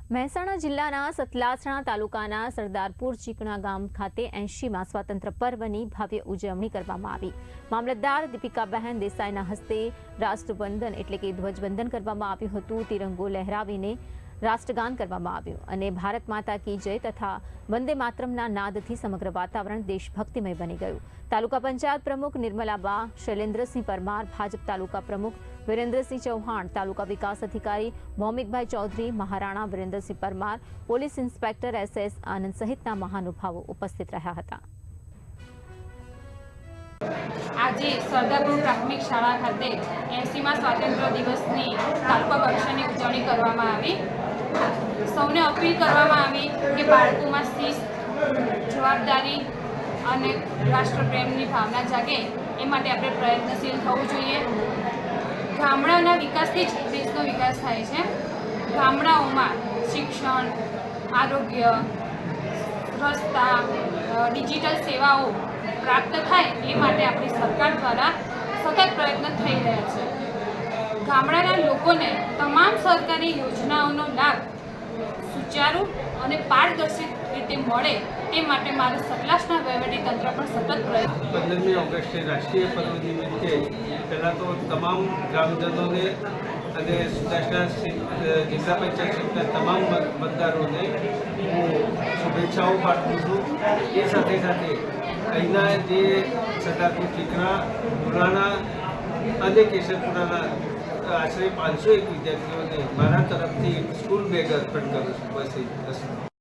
મહેસાણા જિલ્લાના સતલાસણા તાલુકાના સરદારપુર ચીકણા ગામ ખાતે 80માં સ્વાતંત્ર્ય પર્વની ભવ્ય ઉજવણી કરવામાં આવી। મામલતદાર દીપિકાબહેન દેસાઈના હસ્તે રાષ્ટ્રવંદન એટલે કે ધ્વજવંદન કરવામાં આવ્યું હતું। તિરંગો લહેરાવીને રાષ્ટ્રગાન કરવામાં આવ્યું અને ભારત માતા કી જય તથા વંદે માતરમના નાદથી સમગ્ર વાતાવરણ દેશભક્તિમય બની ગયું। તાલુકા પંચાયત પ્રમુખ નિર્મલાબા શૈલેન્દ્રસિંહ પરમાર, ભાજપ તાલુકા પ્રમુખ વીરેન્દ્રસિંહ ચૌહાણ, તાલુકા વિકાસ અધિકારી Bhaumikbhai Chaudhari, Maharana Virendrasinh Parmar, police inspector SS Anand સહિતના મહાનુભાવો ઉપસ્થિત રહ્યા હતા। આજે સરદારપુર પ્રાથમિક શાળા ખાતે 80માં સ્વાતંત્ર્ય દિવસની તાલુકા કક્ષાની ઉજવણી કરવામાં આવી। સૌને અપીલ કરવામાં આવી કે બાળકોમાં શિસ્ત, જવાબદારી અને રાષ્ટ્રપ્રેમની ભાવના જાગે એ માટે આપણે પ્રયત્નશીલ થવું જોઈએ। ગામડાના વિકાસથી જ દેશનો વિકાસ થાય છે। ગામડાઓમાં શિક્ષણ, આરોગ્ય, રસ્તા, ડિજિટલ સેવાઓ પ્રાપ્ત થાય એ માટે આપણી સરકાર દ્વારા સતત પ્રયત્ન થઈ રહ્યા છે। ગામડાના લોકોને તમામ સરકારી યોજનાઓનો લાભ સુચારુ અને પારદર્શી રીતે મળે તે માટે મારું સતલાસના વહીવટીતંત્ર પણ સતત પ્રયત્ન। 15મી ઓગસ્ટે રાષ્ટ્રીય પર્વ નિમિત્તે પહેલાં તો તમામ ગ્રામજનોને અને સતલાસના જિલ્લા પંચાયત સહિતના તમામ મતદારોને હું શુભેચ્છાઓ પાઠવું છું। એ સાથે સાથે અહીંના જે સરદારપુર ચીકણા, પુરાણા અને કેશરપુરાના આશરે 501 વિદ્યાર્થીઓને મારા તરફથી સ્કૂલ બેગ અર્પણ કરું છું। બસ